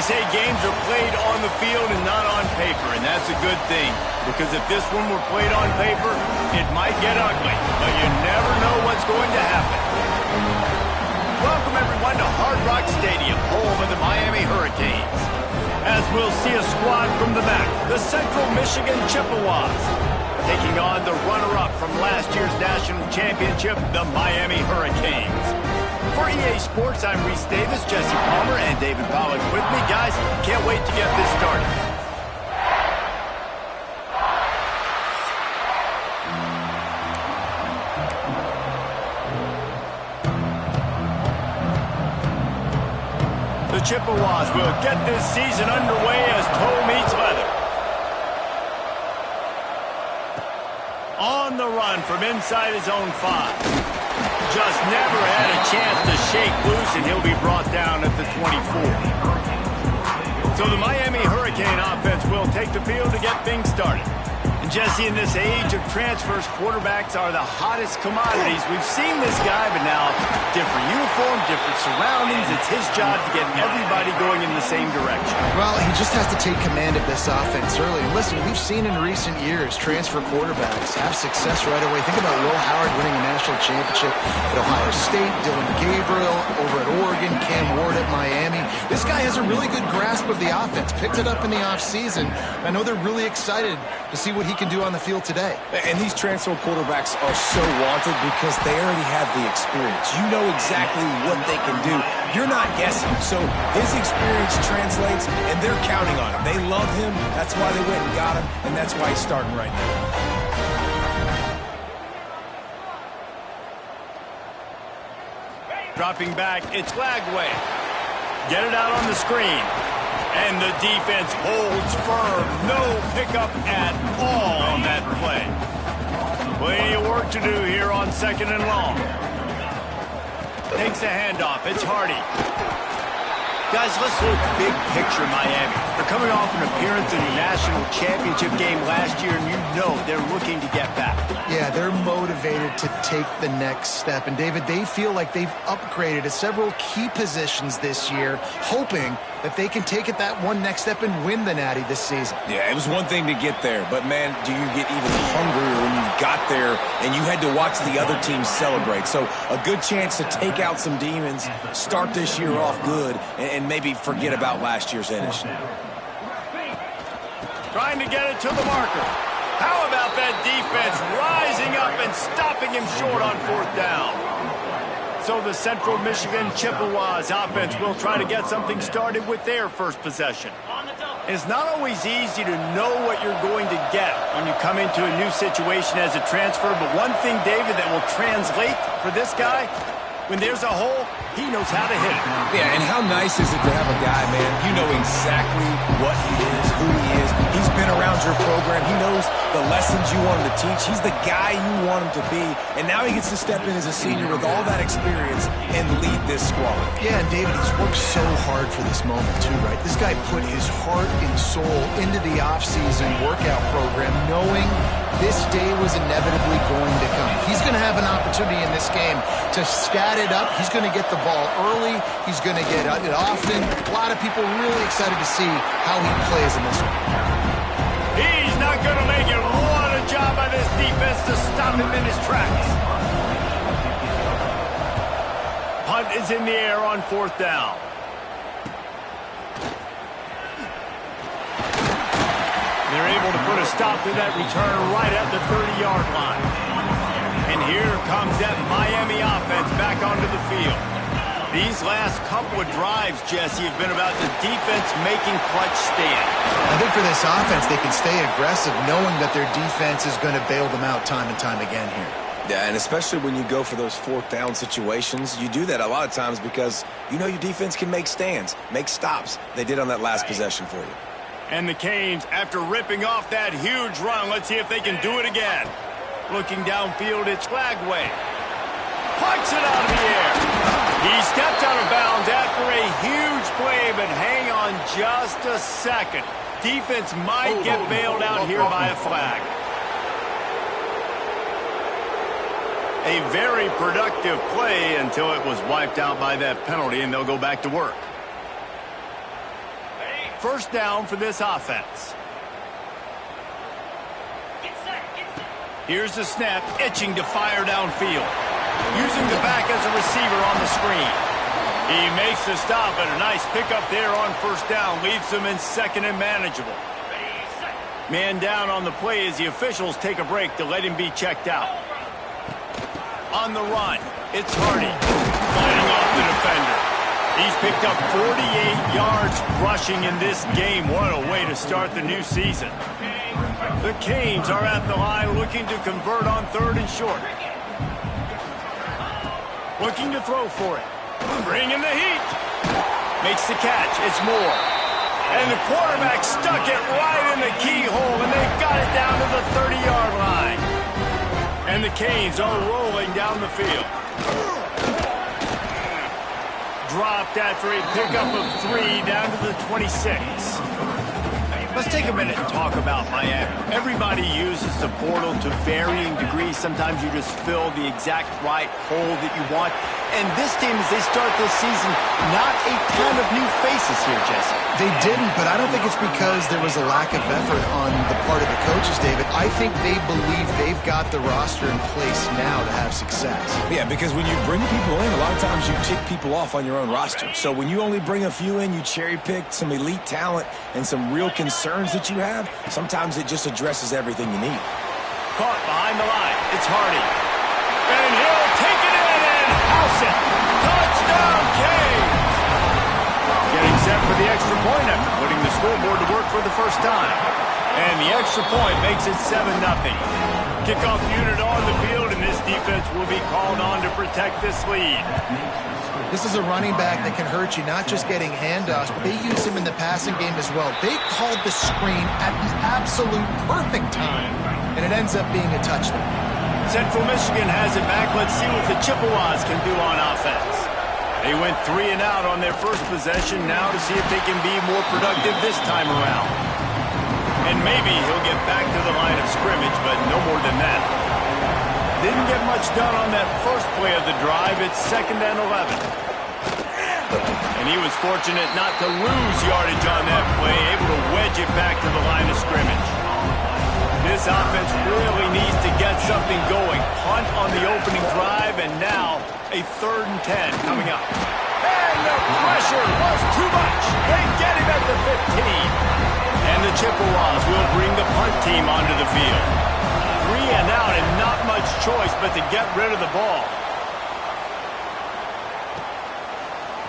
say games are played on the field and not on paper, and that's a good thing. Because if this one were played on paper, it might get ugly. But you never know what's going to happen. Welcome, everyone, to Hard Rock Stadium, home of the Miami Hurricanes. As we'll see a squad from the back, the Central Michigan Chippewas, taking on the runner-up from last year's national championship, the Miami Hurricanes. For EA Sports, I'm Reese Davis, Jesse Palmer, and David Pollack with me. Guys, can't wait to get this started. The Chippewas will get this season underway as toe meets leather. On the run from inside his own 5. Just never had a chance to shake loose, and he'll be brought down at the 24. So the Miami Hurricane offense will take the field to get things started. And Jesse, in this age of transfers, quarterbacks are the hottest commodities. We've seen this guy, but now different uniform, different surroundings. It's his job to get everybody going in the same direction. Well, he just has to take command of this offense early. And listen, we've seen in recent years transfer quarterbacks have success right away. Think about Will Howard winning a national championship at Ohio State, Dylan Gabriel over at Oregon, Cam Ward at Miami. This guy has a really good grasp of the offense, picked it up in the offseason. I know they're really excited to see what he can do on the field today. And these transfer quarterbacks are so wanted because they already have the experience. You know exactly what they can do. You're not guessing. So his experience translates, and they're counting on him. They love him. That's why they went and got him, and that's why he's starting right now. Dropping back, it's Lagway. Get it out on the screen. And the defense holds firm. No pickup at all on that play. Plenty of work to do here on 2nd and long. Takes a handoff. It's Hardy. Guys, let's look big picture Miami. They're coming off an appearance in the national championship game last year, and you know they're looking to get back. Yeah, they're motivated to take the next step. And, David, they feel like they've upgraded to several key positions this year, hoping that they can take it that one next step and win the Natty this season. Yeah, it was one thing to get there, but, man, do you get even hungrier when you got there and you had to watch the other team celebrate. So a good chance to take out some demons, start this year off good, and maybe forget about last year's finish. Trying to get it to the marker. How about that defense rising up and stopping him short on 4th down? So the Central Michigan Chippewas offense will try to get something started with their first possession. It's not always easy to know what you're going to get when you come into a new situation as a transfer, but one thing, David, that will translate for this guy, when there's a hole, he knows how to hit it. Yeah, and how nice is it to have a guy, man, you know exactly what he is, who he is. He's been around your program. He knows the lessons you want him to teach. He's the guy you want him to be. And now he gets to step in as a senior with all that experience and lead this squad. Yeah, and David, he's worked so hard for this moment too, right? This guy put his heart and soul into the offseason workout program knowing this day was inevitably going to come. He's going to have an opportunity in this game to stat it up. He's going to get the ball early. He's going to get it often. A lot of people really excited to see how he plays in this one. He's not going to make it. What a job by this defense to stop him in his tracks. Punt is in the air on 4th down. They're able to put a stop to that return right at the 30-yard line. And here comes that Miami offense back onto the field. These last couple of drives, Jesse, have been about the defense making clutch stand. I think for this offense, they can stay aggressive knowing that their defense is going to bail them out time and time again here. Yeah, and especially when you go for those 4th down situations, you do that a lot of times because you know your defense can make stands, make stops. They did on that last possession for you. And the Canes, after ripping off that huge run, let's see if they can do it again. Looking downfield, it's Lagway. Pucks it out of the air. He stepped out of bounds after a huge play, but hang on just a second. Defense might get bailed out here by a flag. A very productive play until it was wiped out by that penalty, and they'll go back to work. First down for this offense. Here's the snap, itching to fire downfield. Using the back as a receiver on the screen. He makes the stop, and a nice pickup there on first down. Leaves him in second and manageable. Man down on the play as the officials take a break to let him be checked out. On the run, it's Hardy, lining off the defender. He's picked up 48 yards rushing in this game. What a way to start the new season. The Canes are at the line looking to convert on third and short. Looking to throw for it. Bringing the heat. Makes the catch. It's Moore. And the quarterback stuck it right in the keyhole, and they've got it down to the 30-yard line. And the Canes are rolling down the field. Dropped after a pickup of 3 down to the 26. Let's take a minute and talk about Miami. Everybody uses the portal to varying degrees. Sometimes you just fill the exact right hole that you want. And this team, as they start this season, not a ton of new faces here, Jesse. They didn't, but I don't think it's because there was a lack of effort on the part of the coaches, David. I think they believe they've got the roster in place now to have success. Yeah, because when you bring people in, a lot of times you tick people off on your own roster. So when you only bring a few in, you cherry-pick some elite talent and some real concerns that you have, sometimes it just addresses everything you need. Caught behind the line. It's Hardy. And he'll take it in and house it. Touchdown, Canes! Getting set for the extra point after putting the scoreboard to work for the first time. And the extra point makes it 7-0. Kickoff unit on the field, and this defense will be called on to protect this lead. This is a running back that can hurt you, not just getting handoffs, but they use him in the passing game as well. They called the screen at the absolute perfect time, and it ends up being a touchdown. Central Michigan has it back. Let's see what the Chippewas can do on offense. They went 3 and out on their first possession. Now to see if they can be more productive this time around. And maybe he'll get back to the line of scrimmage, but no more than that. Didn't get much done on that first play of the drive. It's 2nd and 11. And he was fortunate not to lose yardage on that play, able to wedge it back to the line of scrimmage. This offense really needs to get something going. Punt on the opening drive, and now a 3rd and 10 coming up. And the pressure was too much. They get him at the 15. And the Chippewas will bring the punt team onto the field. 3 and out, and not much choice but to get rid of the ball.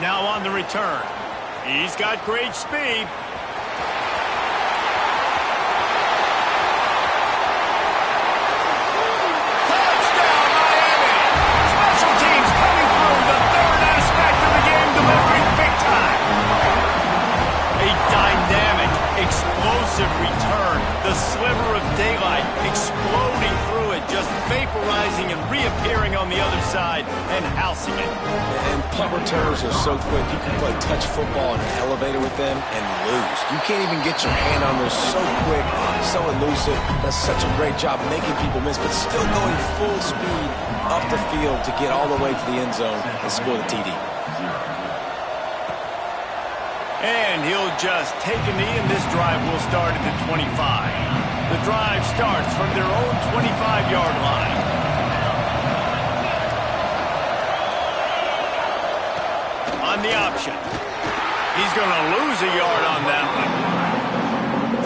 Now on the return. He's got great speed. Touchdown, Miami! Special teams coming through, the 3rd aspect of the game, delivering big time. A dynamic, explosive return. The sliver of daylight exploding through it, just vaporizing and reappearing on the other side and housing it. And punt returns are so quick. You can play touch football in an elevator with them and lose. You can't even get your hand on those. So quick, so elusive. Does such a great job making people miss, but still going full speed up the field to get all the way to the end zone and score the TD. And he'll just take a knee, and this drive will start at the 25. The drive starts from their own 25-yard line. On the option. He's going to lose a yard on that one.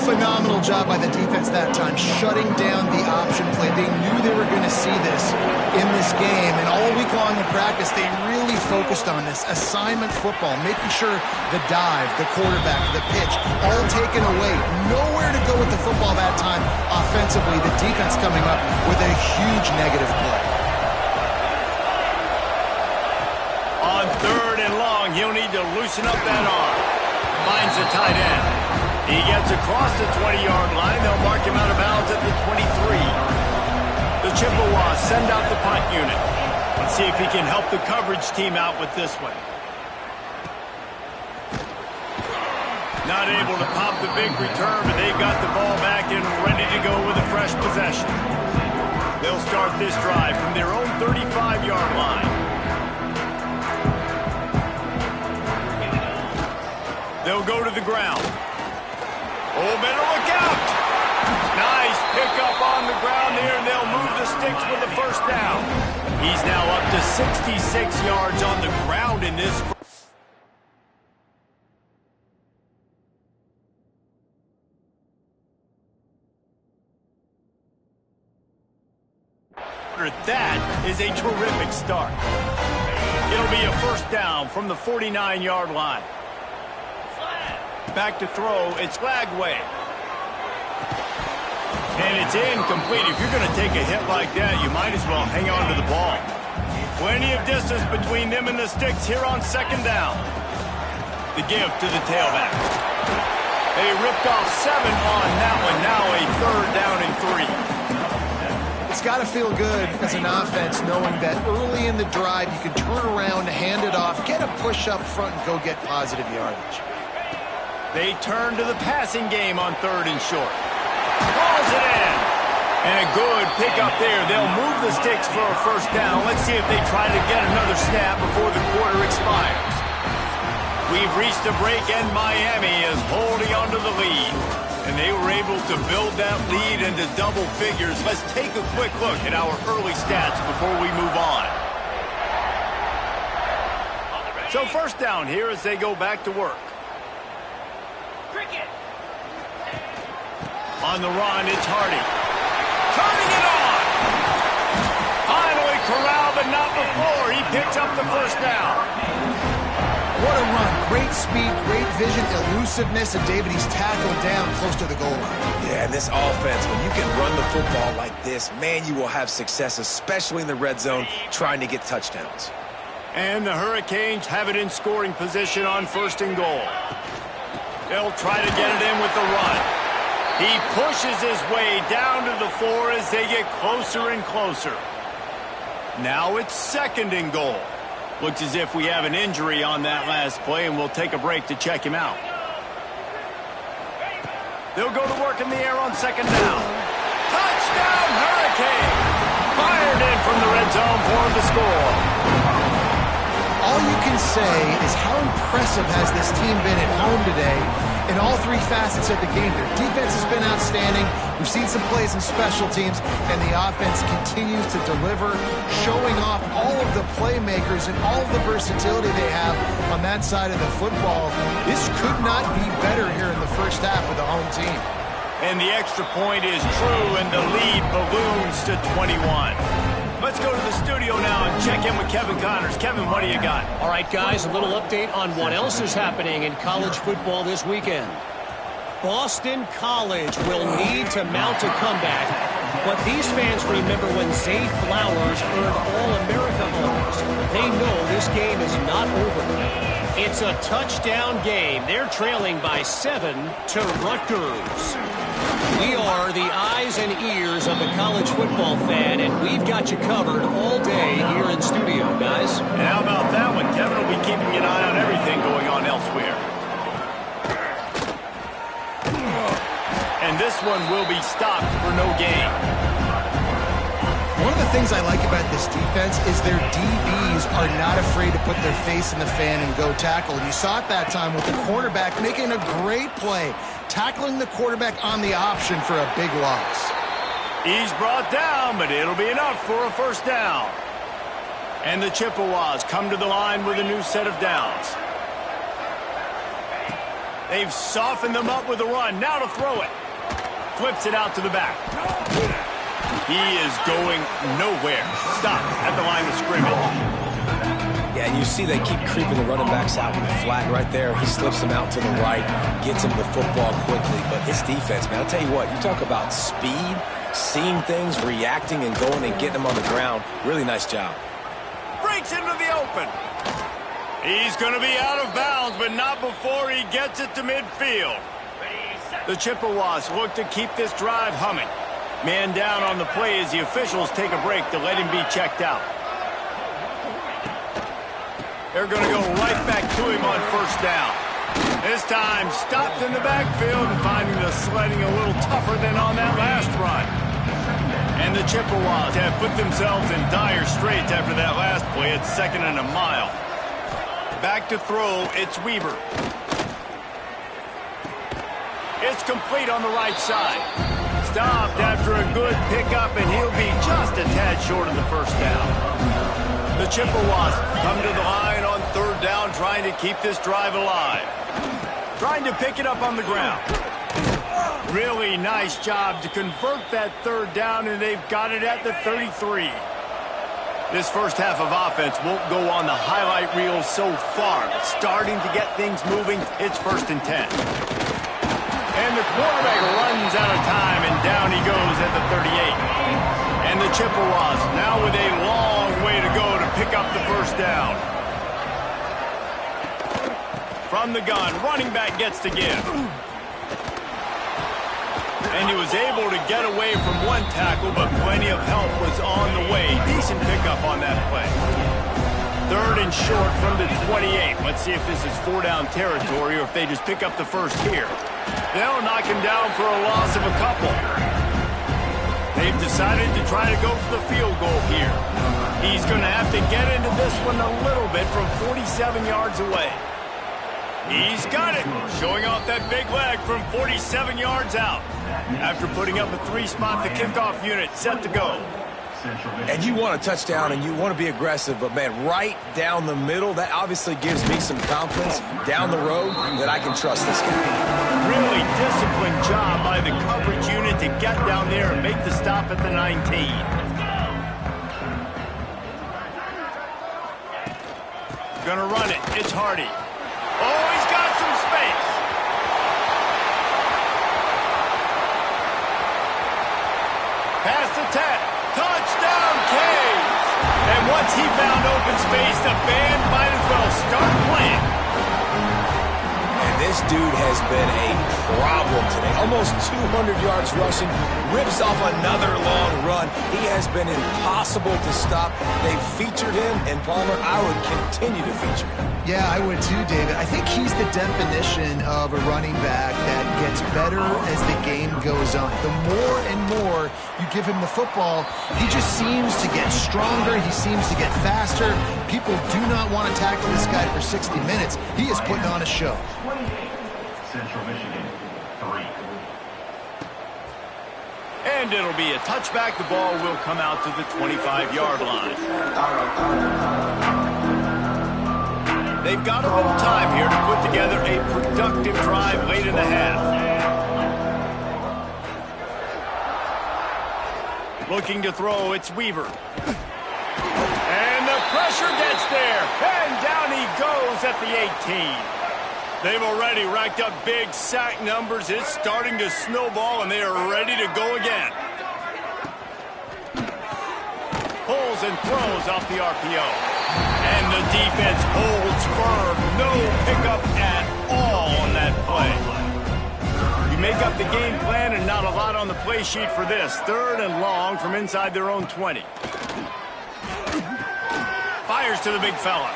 Phenomenal job by the defense that time, shutting down the option play. They knew they were going to see this in this game, and all week long in practice, they really focused on this assignment football, making sure the dive, the quarterback, the pitch, all taken away. Nowhere to go with the football that time offensively. The defense coming up with a huge negative play. On 3rd and long, he'll need to loosen up that arm. Finds the tight end. He gets across the 20-yard line. They'll mark him out of bounds at the 23. The Chippewas send out the punt unit. Let's see if he can help the coverage team out with this one. Not able to pop the big return, but they've got the ball back and ready to go with a fresh possession. They'll start this drive from their own 35-yard line. They'll go to the ground. Oh, better look out. Nice pickup on the ground there, and they'll move the sticks with the first down. He's now up to 66 yards on the ground in this. That is a terrific start. It'll be a first down from the 49-yard line. Back to throw, it's Flagway. And it's incomplete. If you're going to take a hit like that, you might as well hang on to the ball. Plenty of distance between them and the sticks here on second down. The give to the tailback. They ripped off 7 on that one. Now a third down and 3. It's got to feel good as an offense knowing that early in the drive you can turn around, hand it off, get a push up front, and go get positive yardage. They turn to the passing game on third and short. Balls it in. And a good pickup there. They'll move the sticks for a first down. Let's see if they try to get another snap before the quarter expires. We've reached a break, and Miami is holding onto the lead. And they were able to build that lead into double figures. Let's take a quick look at our early stats before we move on. So first down here as they go back to work. On the run, it's Hardy. Turning it on! Finally corralled, but not before. He picks up the first down. What a run. Great speed, great vision, elusiveness, and David, he's tackled down close to the goal line. Yeah, and this offense, when you can run the football like this, man, you will have success, especially in the red zone, trying to get touchdowns. And the Hurricanes have it in scoring position on first and goal. They'll try to get it in with the run. He pushes his way down to the 4 as they get closer and closer. Now it's second and goal. Looks as if we have an injury on that last play, and we'll take a break to check him out. They'll go to work in the air on second down. Touchdown, Hurricane! Fired in from the red zone for him to score. All you can say is how impressive has this team been at home today in all 3 facets of the game. Their defense has been outstanding. We've seen some plays in special teams, and the offense continues to deliver, showing off all of the playmakers and all of the versatility they have on that side of the football. This could not be better here in the first half with the home team. And the extra point is true, and the lead balloons to 21. Let's go to the studio now and check in with Kevin Connors. Kevin, what do you got? All right, guys, a little update on what else is happening in college football this weekend. Boston College will need to mount a comeback, but these fans remember when Zay Flowers earned All-America honors. They know this game is not over. It's a touchdown game. They're trailing by 7 to Rutgers. We are the eyes and ears of the college football fan, and we've got you covered all day here in studio, guys. And how about that one? Kevin will be keeping an eye on everything going on elsewhere. And this one will be stopped for no gain. One of the things I like about this defense is their DBs are not afraid to put their face in the fan and go tackle. And you saw it that time with the quarterback making a great play, tackling the quarterback on the option for a big loss. He's brought down, but it'll be enough for a first down. And the Chippewas come to the line with a new set of downs. They've softened them up with a run. Now to throw it. Flips it out to the back. He is going nowhere. Stop at the line of scrimmage. Yeah, and you see they keep creeping the running backs out with the flag right there. He slips them out to the right, gets him the football quickly. But this defense, man, I'll tell you what, you talk about speed, seeing things, reacting, and going and getting them on the ground. Really nice job. Breaks into the open. He's going to be out of bounds, but not before he gets it to midfield. The Chippewas look to keep this drive humming. Man down on the play as the officials take a break to let him be checked out. They're going to go right back to him on first down. This time stopped in the backfield and finding the sledding a little tougher than on that last run. And the Chippewas have put themselves in dire straits after that last play at 2nd and a mile. Back to throw, it's Weaver. It's It's complete on the right side. Stopped after a good pickup, and he'll be just a tad short of the first down. The Chippewas come to the line on third down, trying to keep this drive alive. Trying to pick it up on the ground. Really nice job to convert that third down, and they've got it at the 33. This first half of offense won't go on the highlight reel so far, but starting to get things moving, it's 1st and 10. And the quarterback runs out of time, and down he goes at the 38. And the Chippewas now with a long way to go to pick up the first down. From the gun, running back gets to give. And he was able to get away from one tackle, but plenty of help was on the way. Decent pickup on that play. 3rd and short from the 28. Let's see if this is 4-down territory or if they just pick up the first here. They'll knock him down for a loss of a couple. They've decided to try to go for the field goal here. He's going to have to get into this one a little bit from 47 yards away. He's got it, showing off that big leg from 47 yards out. After putting up a 3-spot, the kickoff unit set to go. And you want a touchdown and you want to be aggressive, but man, right down the middle, that obviously gives me some confidence down the road that I can trust this guy. Really disciplined job by the coverage unit to get down there and make the stop at the 19. Gonna run it. It's Hardy. Oh, he's got some space. Pass to 10. Touchdown, Canes. And once he found open space, the band might as well start playing. And this dude has been a problem today. Almost 200 yards rushing. Rips off another long run. He has been impossible to stop. They've featured him, and Palmer, I would continue to feature him. Yeah, I would too, David. I think he's the definition of a running back that gets better as the game goes on. The more and more you give him the football, he just seems to get stronger. He seems to get faster. People do not want to tackle this guy for 60 minutes. He is putting on a show. Central Michigan, 3. And it'll be a touchback. The ball will come out to the 25-yard line. They've got a little time here to put together a productive drive late in the half. Looking to throw, it's Weaver. And the pressure gets there. And down he goes at the 18. They've already racked up big sack numbers. It's starting to snowball, and they are ready to go again. Pulls and throws off the RPO. And the defense holds firm. No pickup at all on that play. You make up the game plan and not a lot on the play sheet for this. 3rd and long from inside their own 20. Fires to the big fella.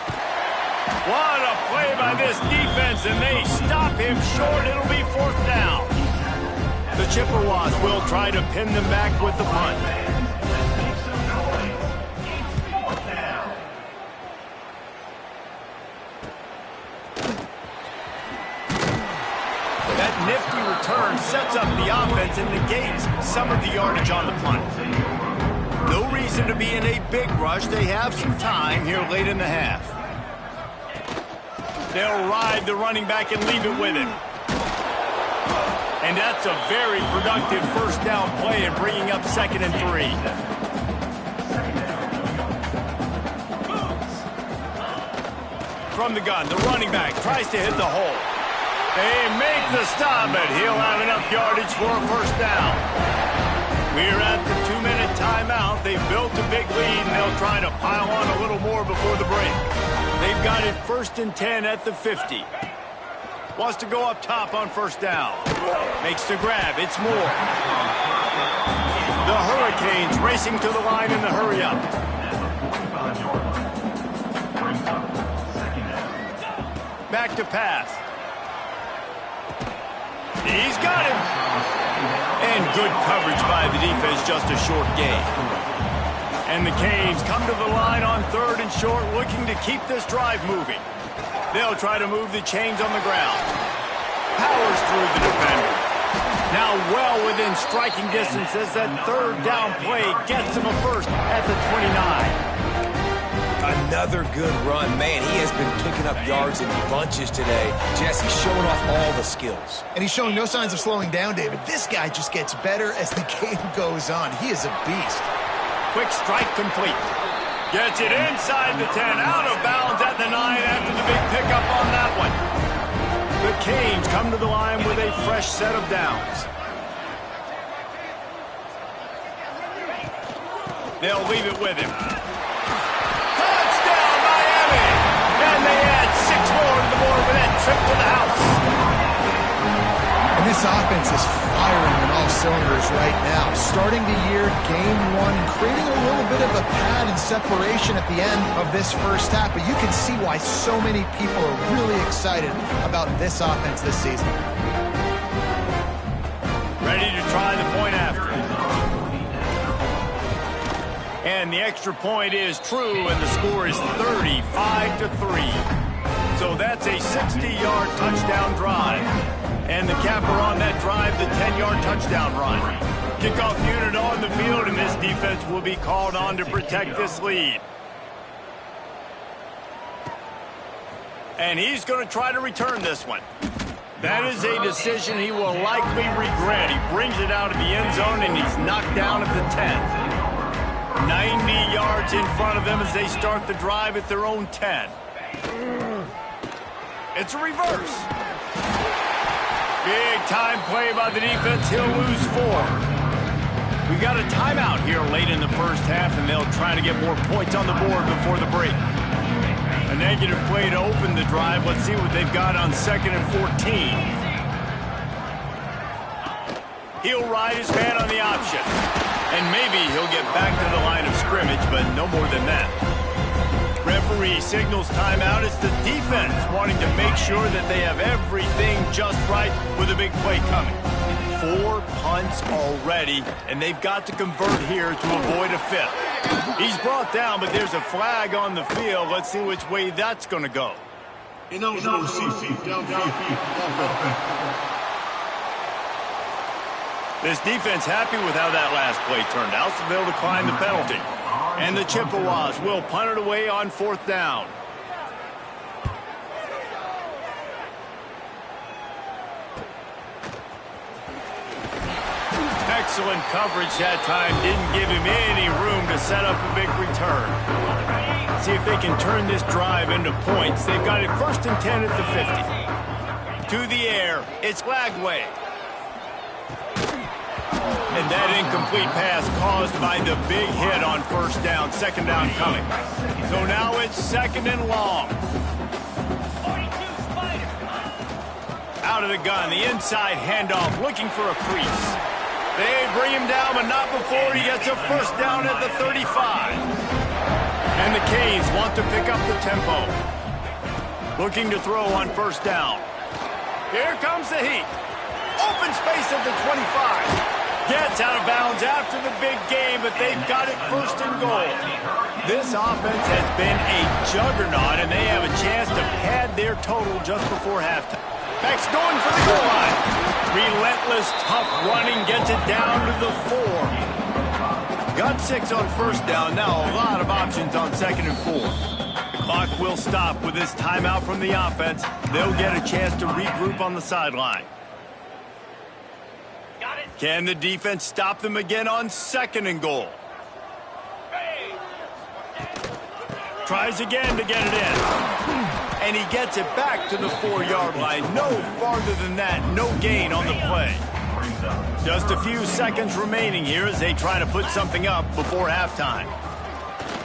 What a play by this defense, and they stop him short. It'll be 4th down. The Chippewas will try to pin them back with the punt. That nifty return sets up the offense and negates some of the yardage on the punt. No reason to be in a big rush. They have some time here late in the half. They'll ride the running back and leave it with him. And that's a very productive 1st down play and bringing up 2nd and 3. From the gun, the running back tries to hit the hole. They make the stop, but he'll have enough yardage for a 1st down. We're at the 2-minute timeout. They've built a big lead, and they'll try to pile on a little more before the break. They've got it 1st and 10 at the 50. Wants to go up top on 1st down. Makes the grab. It's Moore. The Hurricanes racing to the line in the hurry-up. Back to pass. He's got him. And good coverage by the defense, just a short gain. And the Canes come to the line on 3rd and short, looking to keep this drive moving. They'll try to move the chains on the ground. Powers through the defender. Now well within striking distance as that third down play gets him a first at the 29. Another good run. Man, he has been picking up yards in bunches today. Jesse showing off all the skills. And he's showing no signs of slowing down, David. This guy just gets better as the game goes on. He is a beast. Quick strike complete. Gets it inside the 10, out of bounds at the 9 after the big pickup on that one. The Canes come to the line with a fresh set of downs. They'll leave it with him. Touchdown, Miami! And they add 6 more to the board with that trip to the house. And this offense is firing on all cylinders right now. Starting the year, game 1, creating a little bit of a pad and separation at the end of this first half. But you can see why so many people are really excited about this offense this season. Ready to try the point after. And the extra point is true, and the score is 35-3. So that's a 60-yard touchdown drive. And the capper on that drive, the 10-yard touchdown run. Kickoff unit on the field, and this defense will be called on to protect this lead. And he's going to try to return this one. That is a decision he will likely regret. He brings it out of the end zone, and he's knocked down at the 10. 90 yards in front of them as they start the drive at their own 10. It's a reverse. Big time play by the defense. He'll lose 4. We've got a timeout here late in the first half, and they'll try to get more points on the board before the break. A negative play to open the drive. Let's see what they've got on 2nd and 14. He'll ride his man on the option. And maybe he'll get back to the line of scrimmage, but no more than that. Referee signals timeout. It's the defense wanting to make sure that they have everything just right with a big play coming. 4 punts already, and they've got to convert here to avoid a 5th. He's brought down, but there's a flag on the field. Let's see which way that's going to go. Ineligible CC, downfield, offense. This defense happy with how that last play turned out, so they'll decline the penalty. And the Chippewas will punt it away on 4th down. Excellent coverage that time. Didn't give him any room to set up a big return. See if they can turn this drive into points. They've got it 1st and 10 at the 50. To the air. It's Lagway. And that incomplete pass caused by the big hit on 1st down. 2nd down coming. So now it's 2nd and long. Out of the gun, the inside handoff, looking for a crease. They bring him down, but not before he gets a 1st down at the 35. And the Canes want to pick up the tempo. Looking to throw on 1st down. Here comes the heat. Open space at the 25. Gets out of bounds after the big game, but they've got it 1st and goal. This offense has been a juggernaut, and they have a chance to pad their total just before halftime. Beck's going for the goal line. Relentless, tough running, gets it down to the 4. Got 6 on 1st down. Now a lot of options on 2nd and 4. The clock will stop with this timeout from the offense. They'll get a chance to regroup on the sideline. Can the defense stop them again on 2nd and goal? Tries again to get it in. And he gets it back to the 4-yard line. No farther than that. No gain on the play. Just a few seconds remaining here as they try to put something up before halftime.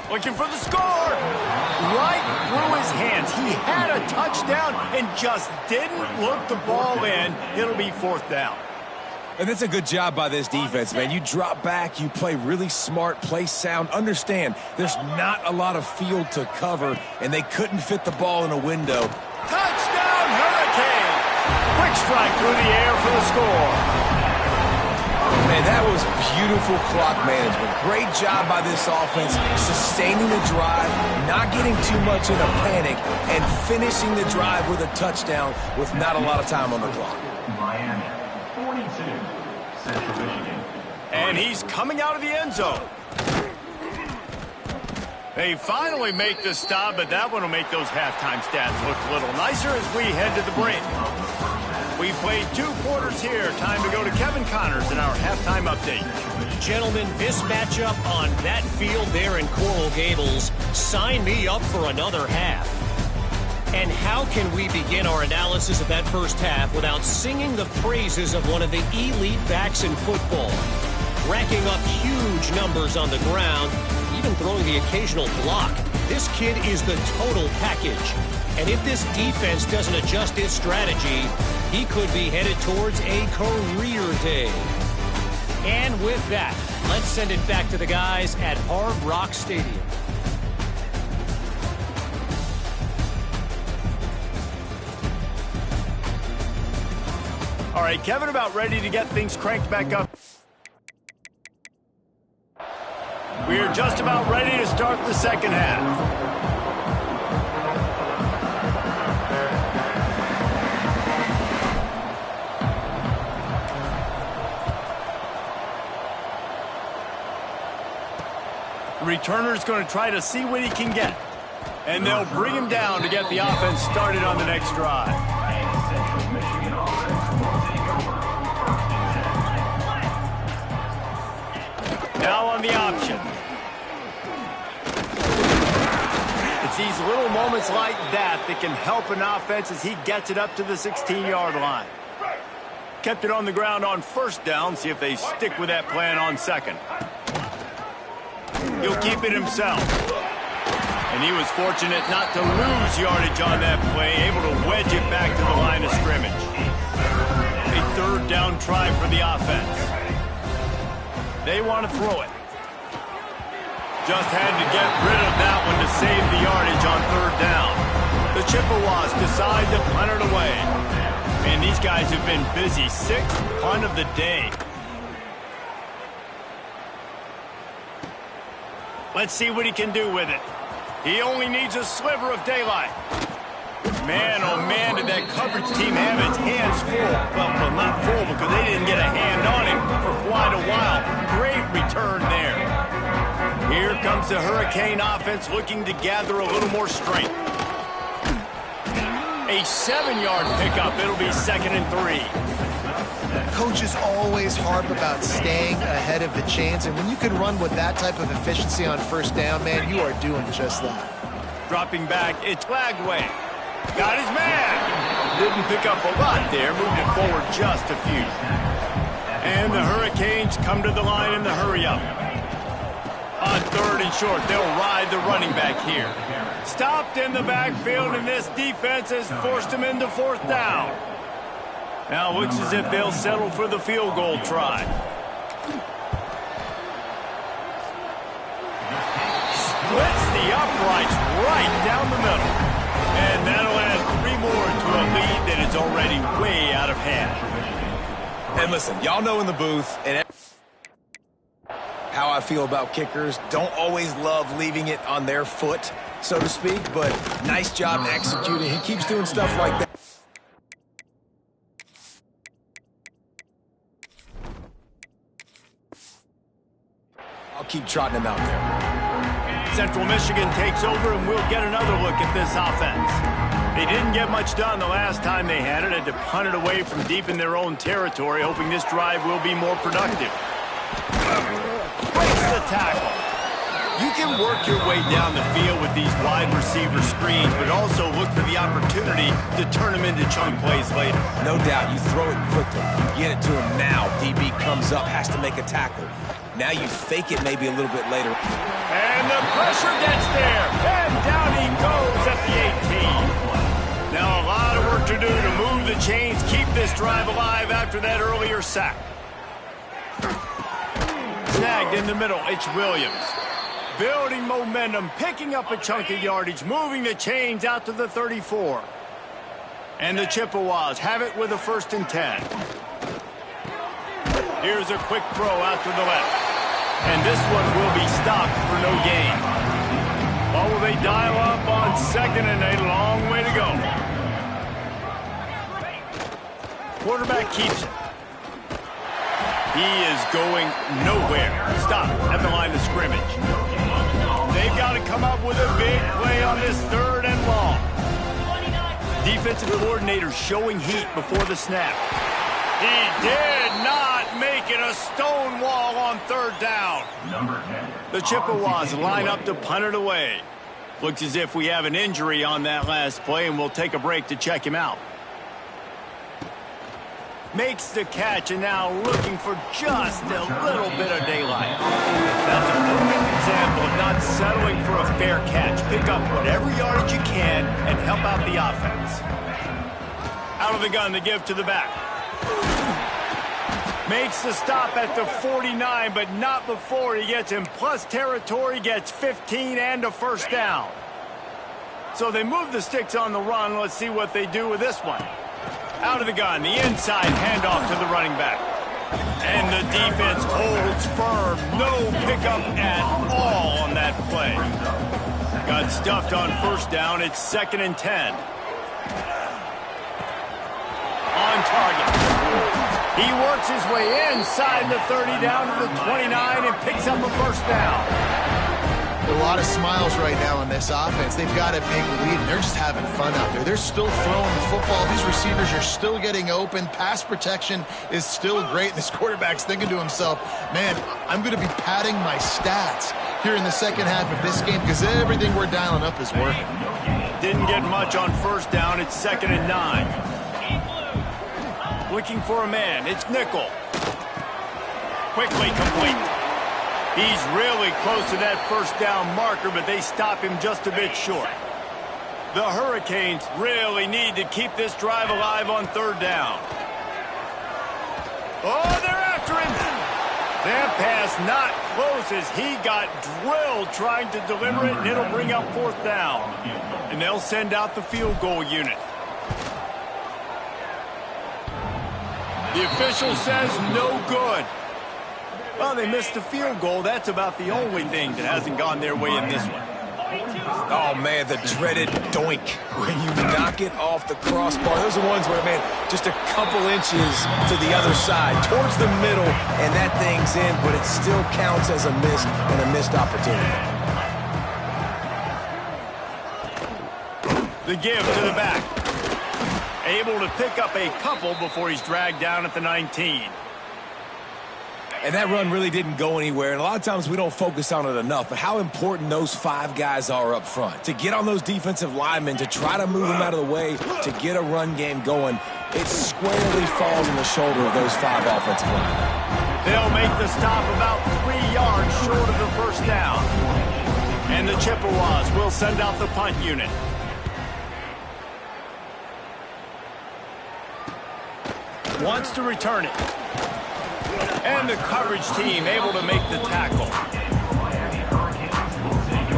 Looking for the score. Right through his hands. He had a touchdown and just didn't look the ball in. It'll be 4th down. And that's a good job by this defense, man. You drop back, you play really smart, play sound. Understand, there's not a lot of field to cover, and they couldn't fit the ball in a window. Touchdown, Hurricane! Quick strike through the air for the score. Man, that was beautiful clock management. Great job by this offense, sustaining the drive, not getting too much in a panic, and finishing the drive with a touchdown with not a lot of time on the clock. Miami. 42, Central Michigan. And he's coming out of the end zone. They finally make the stop, but that one will make those halftime stats look a little nicer as we head to the break. We played 2 quarters here. Time to go to Kevin Connors in our halftime update. Gentlemen, this matchup on that field there in Coral Gables, sign me up for another half. And how can we begin our analysis of that first half without singing the praises of one of the elite backs in football? Racking up huge numbers on the ground, even throwing the occasional block. This kid is the total package. And if this defense doesn't adjust its strategy, he could be headed towards a career day. And with that, let's send it back to the guys at Hard Rock Stadium. All right, Kevin, about ready to get things cranked back up. We're just about ready to start the second half. The returner's going to try to see what he can get. And they'll bring him down to get the offense started on the next drive. Now on the option. It's these little moments like that that can help an offense as he gets it up to the 16-yard line. Kept it on the ground on first down. See if they stick with that plan on second. He'll keep it himself. And he was fortunate not to lose yardage on that play, able to wedge it back to the line of scrimmage. A third down try for the offense. They want to throw it. Just had to get rid of that one to save the yardage on third down. The Chippewas decide to punt it away. Man, these guys have been busy. 6th punt of the day. Let's see what he can do with it. He only needs a sliver of daylight. Man, oh man, did that coverage team have its hands full. Well, not full because they didn't get a hand on him for quite a while. Great return there. Here comes the Hurricane offense looking to gather a little more strength. A 7-yard pickup. It'll be 2nd and 3. Coaches always harp about staying ahead of the chains, and when you can run with that type of efficiency on first down, man, you are doing just that. Dropping back, it's Flagway. Got his man. Didn't pick up a lot there, moved it forward just a few. And the Hurricanes come to the line in the hurry-up. On 3rd and short, they'll ride the running back here. Stopped in the backfield, and this defense has forced him into 4th down. Now looks as if they'll settle for the field goal try. Splits the uprights right down the middle. And that'll add 3 more to a lead that is already way out of hand. And listen, y'all know in the booth and how I feel about kickers. Don't always love leaving it on their foot, so to speak, but nice job executing. He keeps doing stuff like that. I'll keep trotting him out there. Central Michigan takes over, and we'll get another look at this offense. They didn't get much done the last time they had it. Had to punt it away from deep in their own territory, hoping this drive will be more productive. Breaks the tackle. You can work your way down the field with these wide receiver screens, but also look for the opportunity to turn them into chunk plays later. No doubt, you throw it quickly. You get it to him now. DB comes up, has to make a tackle. Now you fake it maybe a little bit later. And the pressure gets there. And down he goes at the 18. Now a lot of work to do to move the chains, keep this drive alive after that earlier sack. Snagged in the middle, it's Williams. Building momentum, picking up a chunk of yardage, moving the chains out to the 34. And the Chippewas have it with a 1st and 10. Here's a quick throw out to the left. And this one will be stopped for no gain. Or will they dial up on 2nd and 8? A long way to go. Quarterback keeps it. He is going nowhere. Stop at the line of scrimmage. They've got to come up with a big play on this 3rd and long. Defensive coordinator showing heat before the snap. He did not make it a stone wall on 3rd down. The Chippewas line up to punt it away. Looks as if we have an injury on that last play, and we'll take a break to check him out. Makes the catch, and now looking for just a little bit of daylight. That's a perfect example of not settling for a fair catch. Pick up whatever yardage you can and help out the offense. Out of the gun to give to the back. Makes the stop at the 49, but not before he gets in plus territory, gets 15 and a 1st down. So they move the sticks on the run. Let's see what they do with this one. Out of the gun, the inside handoff to the running back. And the defense holds firm. No pickup at all on that play. Got stuffed on 1st down. It's 2nd and 10. On target. He works his way inside the 30 down to the 29 and picks up a 1st down. A lot of smiles right now on this offense. They've got a big lead, and they're just having fun out there. They're still throwing the football. These receivers are still getting open. Pass protection is still great. This quarterback's thinking to himself, man, I'm going to be padding my stats here in the 2nd half of this game because everything we're dialing up is working. Didn't get much on 1st down. It's 2nd and 9. Looking for a man. It's nickel. Quickly complete. He's really close to that 1st down marker, but they stop him just a bit short. The Hurricanes really need to keep this drive alive on 3rd down. Oh, they're after him. That pass not close as he got drilled trying to deliver it, and it'll bring up 4th down. And they'll send out the field goal unit. The official says no good. Well, they missed the field goal. That's about the only thing that hasn't gone their way in this one. Oh, man, the dreaded doink. When you knock it off the crossbar. Those are ones where, man, just a couple inches to the other side, towards the middle, and that thing's in, but it still counts as a missed and a missed opportunity. The give to the back. Able to pick up a couple before he's dragged down at the 19. And that run really didn't go anywhere, and a lot of times we don't focus on it enough, but how important those 5 guys are up front. To get on those defensive linemen, to try to move them out of the way, to get a run game going, it squarely falls on the shoulder of those 5 offensive linemen. They'll make the stop about 3 yards short of the 1st down. And the Chippewas will send out the punt unit. Wants to return it. And the coverage team able to make the tackle.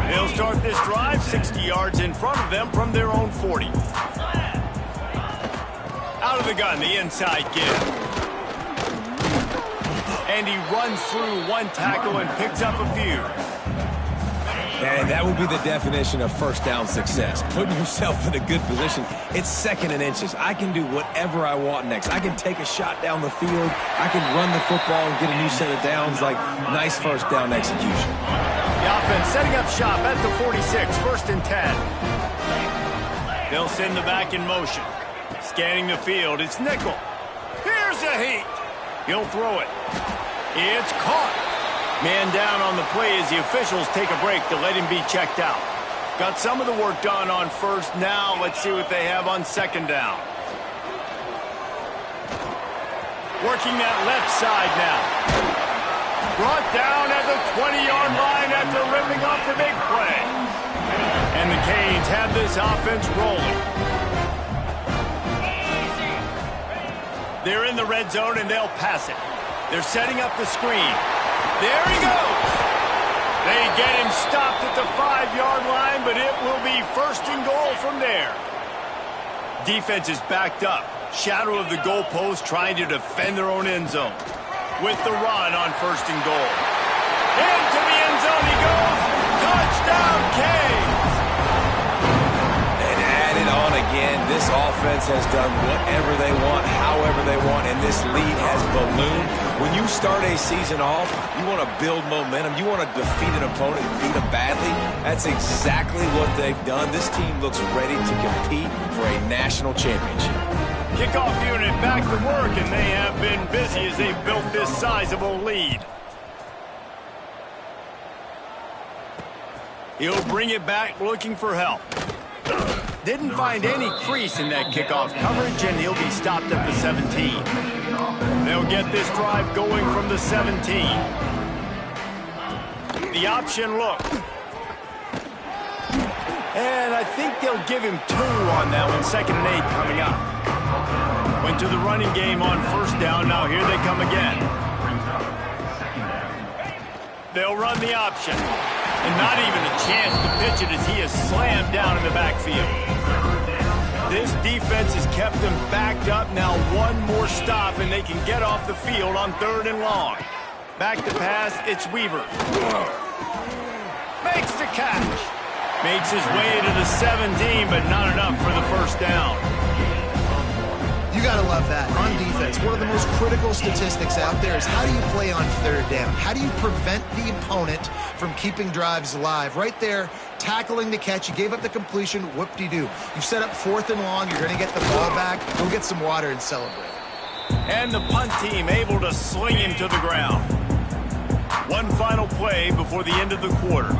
They'll start this drive 60 yards in front of them from their own 40. Out of the gun, the inside give. And he runs through 1 tackle and picks up a few. And that would be the definition of 1st down success. Putting yourself in a good position. It's 2nd and inches. I can do whatever I want next. I can take a shot down the field. I can run the football and get a new set of downs. Like, nice 1st down execution. The offense setting up shop at the 46, 1st and 10. They'll send the back in motion. Scanning the field, it's nickel. Here's a heat. He'll throw it. It's caught. Man down on the play as the officials take a break to let him be checked out. Got some of the work done on 1st. Now let's see what they have on 2nd down. Working that left side now. Brought down at the 20-yard line after ripping off the big play. And the Canes have this offense rolling. They're in the red zone and they'll pass it. They're setting up the screen. There he goes. They get him stopped at the 5-yard line, but it will be 1st and goal from there. Defense is backed up. Shadow of the goalpost trying to defend their own end zone. With the run on 1st and goal. Into the end zone he goes. Touchdown, Canes. And added on again. This offense has done whatever they want, however they want, and this lead has ballooned. When you start a season off, you want to build momentum. You want to defeat an opponent and beat them badly. That's exactly what they've done. This team looks ready to compete for a national championship. Kickoff unit back to work, and they have been busy as they've built this sizable lead. He'll bring it back looking for help. Didn't find any crease in that kickoff coverage, and he'll be stopped at the 17. They'll get this drive going from the 17. The option look. And I think they'll give him 2 on that one. 2nd and 8 coming up. Went to the running game on 1st down. Now here they come again. They'll run the option. And not even a chance to pitch it as he is slammed down in the backfield. This defense has kept them backed up. Now one more stop and they can get off the field on 3rd and long. Back to pass, it's Weaver. Makes the catch. Makes his way to the 17, but not enough for the 1st down. You got to love that. On defense, one of the most critical statistics out there is how do you play on 3rd down? How do you prevent the opponent from keeping drives alive? Right there, tackling the catch. You gave up the completion. Whoop-de-doo. You've set up 4th and long. You're going to get the ball back. Go get some water and celebrate. And the punt team able to sling him to the ground. One final play before the end of the quarter.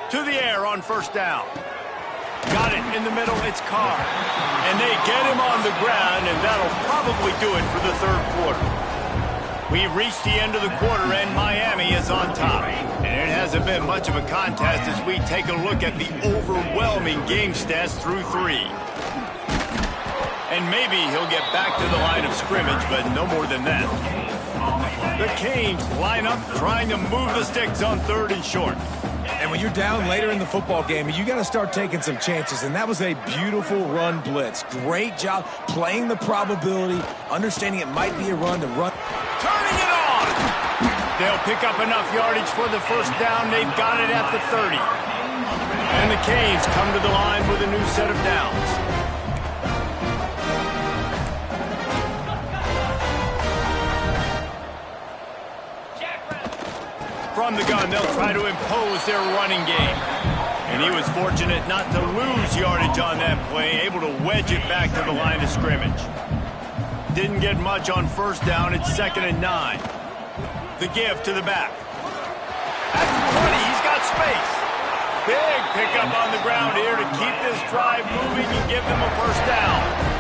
To the air on 1st down. Got it in the middle, it's Carr. And they get him on the ground, and that'll probably do it for the 3rd quarter. We've reached the end of the quarter, and Miami is on top. And it hasn't been much of a contest as we take a look at the overwhelming game stats through 3. And maybe he'll get back to the line of scrimmage, but no more than that. The Canes line up trying to move the sticks on 3rd and short. And when you're down later in the football game, you got to start taking some chances. And that was a beautiful run blitz. Great job playing the probability, understanding it might be a run to run. Turning it on! They'll pick up enough yardage for the 1st down. They've got it at the 30. And the Canes come to the line with a new set of downs. From the gun, they'll try to impose their running game. And he was fortunate not to lose yardage on that play, able to wedge it back to the line of scrimmage. Didn't get much on 1st down. It's 2nd and 9. The give to the back. At the 20, he's got space. Big pickup on the ground here to keep this drive moving and give them a 1st down.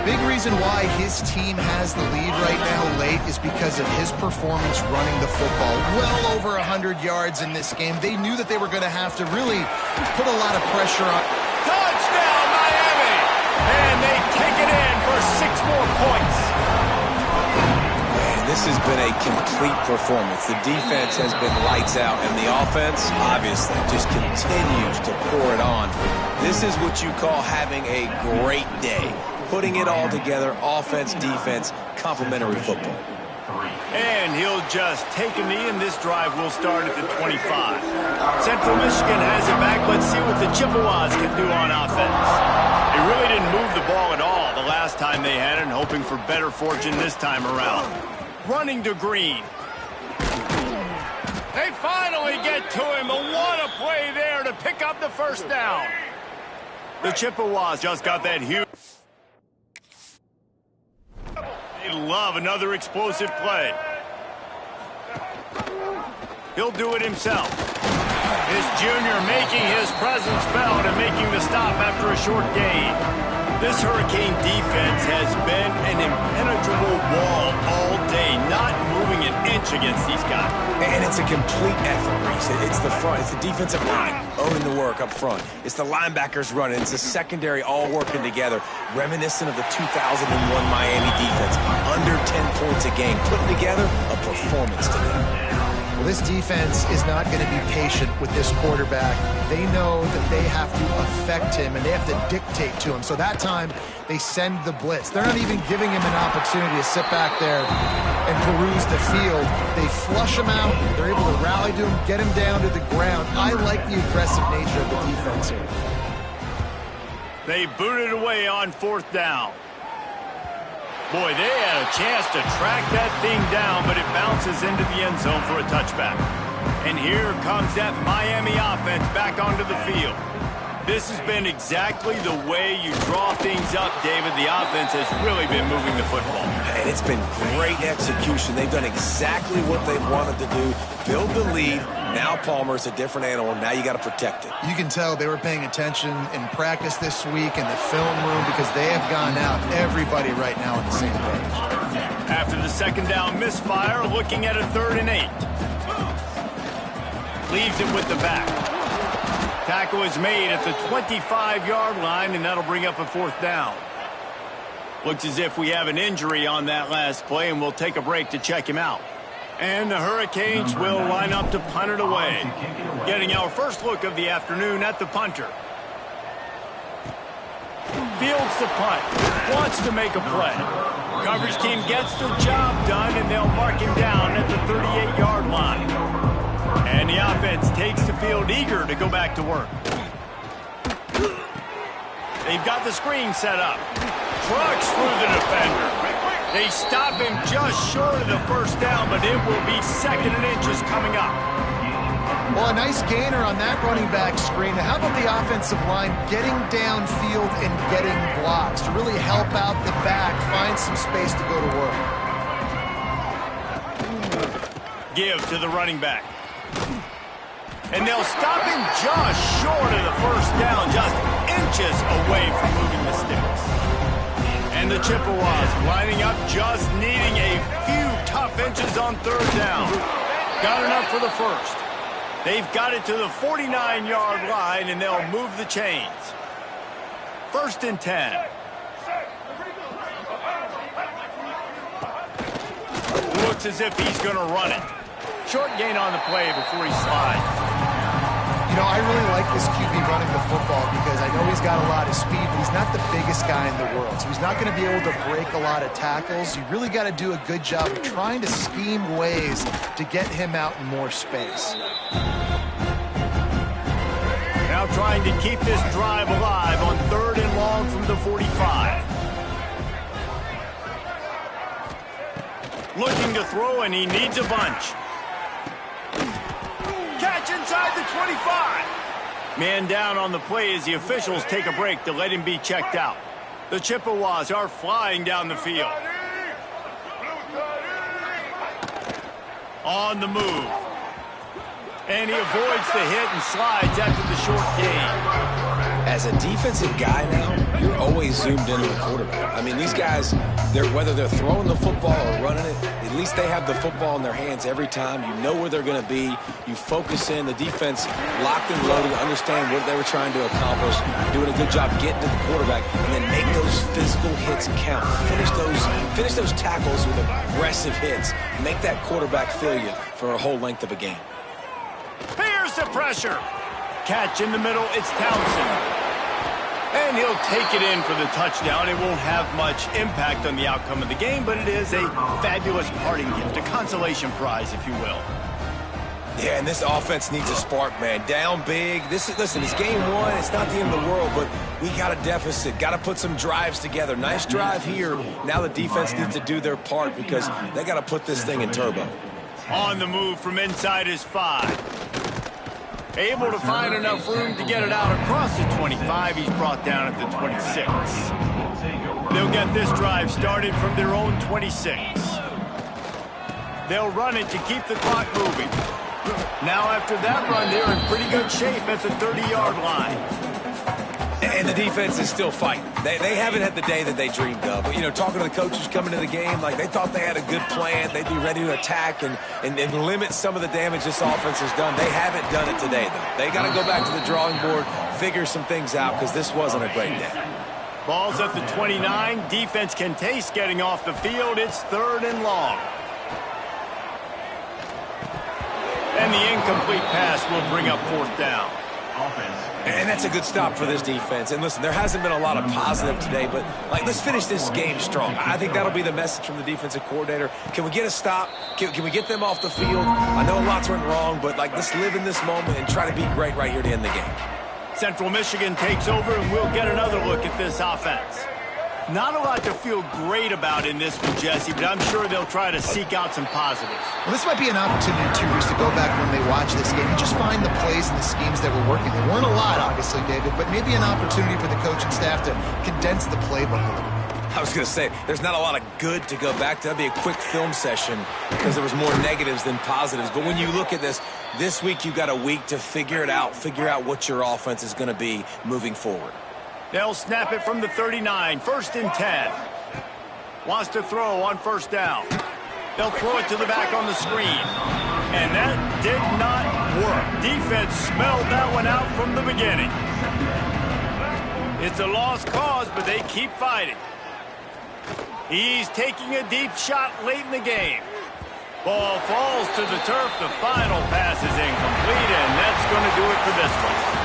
Big reason why his team has the lead right now late is because of his performance running the football. Well over 100 yards in this game. They knew that they were going to have to really put a lot of pressure on. Touchdown, Miami! And they kick it in for 6 more points. Man, this has been a complete performance. The defense has been lights out, and the offense, obviously, just continues to pour it on. This is what you call having a great day. Putting it all together, offense, defense, complementary football. And he'll just take a knee, and this drive will start at the 25. Central Michigan has it back. Let's see what the Chippewas can do on offense. They really didn't move the ball at all the last time they had it, and hoping for better fortune this time around. Running to Green. They finally get to him, but what a play there to pick up the 1st down. The Chippewas just got that huge... They love another explosive play. He'll do it himself. His junior making his presence felt and making the stop after a short gain. This Hurricane defense has been an impenetrable wall all day, not moving an inch against these guys. And it's a complete effort, Reese. It's the front. It's the defensive line owning the work up front. It's the linebackers running. It's the secondary all working together, reminiscent of the 2001 Miami defense. Under 10 points a game. Put together a performance today. Well, this defense is not going to be patient with this quarterback. They know that they have to affect him, and they have to dictate to him. So that time, they send the blitz. They're not even giving him an opportunity to sit back there and peruse the field. They flush him out. They're able to rally to him, get him down to the ground. I like the aggressive nature of the defense here. They booted away on 4th down. Boy, they had a chance to track that thing down, but it bounces into the end zone for a touchback. And here comes that Miami offense back onto the field. This has been exactly the way you draw things up, David. The offense has really been moving the football. And it's been great execution. They've done exactly what they wanted to do. Build the lead. Now Palmer's a different animal. Now you got to protect it. You can tell they were paying attention in practice this week in the film room because they have gone out, everybody right now on the same page. After the 2nd down misfire, looking at a 3rd and 8. Leaves it with the back. Tackle is made at the 25-yard line, and that'll bring up a 4th down. Looks as if we have an injury on that last play, and we'll take a break to check him out. And the Hurricanes will line up to punt it away. Getting our first look of the afternoon at the punter. Fields the punt. Wants to make a play. Coverage team gets the job done, and they'll mark him down at the 38-yard line. And the offense takes the field eager to go back to work. They've got the screen set up. Trucks through the defender. They stop him just short of the 1st down, but it will be 2nd and inches coming up. Well, a nice gainer on that running back screen. How about the offensive line getting downfield and getting blocks to really help out the back, find some space to go to work. Give to the running back. And they'll stop him just short of the 1st down, just inches away from moving the sticks. And the Chippewas lining up, just needing a few tough inches on 3rd down. Got enough for the 1st. They've got it to the 49-yard line, and they'll move the chains. 1st and 10. Looks as if he's going to run it. Short gain on the play before he slides. You know, I really like this QB running the football because I know he's got a lot of speed, but he's not the biggest guy in the world. So he's not going to be able to break a lot of tackles. You really got to do a good job of trying to scheme ways to get him out in more space. Now trying to keep this drive alive on 3rd and long from the 45. Looking to throw, and he needs a bunch. Catch inside the 25. Man down on the play as the officials take a break to let him be checked out. The Chippewas are flying down the field. On the move. And he avoids the hit and slides after the short gain. As a defensive guy now, you're always zoomed into the quarterback. I mean, these guys, whether they're throwing the football or running it, at least they have the football in their hands every time. You know where they're going to be. You focus in. The defense locked and loaded, understand what they were trying to accomplish, doing a good job getting to the quarterback, and then make those physical hits count. Finish those tackles with aggressive hits. Make that quarterback feel you for a whole length of a game. Here's the pressure. Catch in the middle, it's Townsend. And he'll take it in for the touchdown. It won't have much impact on the outcome of the game, but it is a fabulous parting gift, a consolation prize, if you will. Yeah, and this offense needs a spark, man. Down big. Listen, it's game 1. It's not the end of the world, but we got a deficit. Got to put some drives together. Nice drive here. Now the defense needs to do their part because they got to put this thing in turbo. On the move from inside his 5. Able to find enough room to get it out across the 25. He's brought down at the 26. They'll get this drive started from their own 26. They'll run it to keep the clock moving. Now after that run, they're in pretty good shape at the 30-yard line. And the defense is still fighting. They haven't had the day that they dreamed of. But, you know, talking to the coaches coming to the game, like they thought they had a good plan. They'd be ready to attack and limit some of the damage this offense has done. They haven't done it today, though. They got to go back to the drawing board, figure some things out, because this wasn't a great day. Ball's at the 29. Defense can taste getting off the field. It's 3rd and long. And the incomplete pass will bring up 4th down. Offense. And that's a good stop for this defense. And listen, there hasn't been a lot of positive today, but let's finish this game strong. I think that'll be the message from the defensive coordinator. Can we get a stop? Can we get them off the field? I know lots went wrong, but let's live in this moment and try to be great right here to end the game. Central Michigan takes over, and we'll get another look at this offense. Not a lot to feel great about in this one, Jesse, but I'm sure they'll try to seek out some positives. Well, this might be an opportunity, too, Bruce, to go back when they watch this game and just find the plays and the schemes that were working. There weren't a lot, obviously, David, but maybe an opportunity for the coaching staff to condense the playbook a little bit. I was going to say, there's not a lot of good to go back to. That'd be a quick film session because there was more negatives than positives. But when you look at this week you've got a week to figure it out, figure out what your offense is going to be moving forward. They'll snap it from the 39, 1st and 10. Wants to throw on 1st down. They'll throw it to the back on the screen. And that did not work. Defense smelled that one out from the beginning. It's a lost cause, but they keep fighting. He's taking a deep shot late in the game. Ball falls to the turf. The final pass is incomplete, and that's going to do it for this one.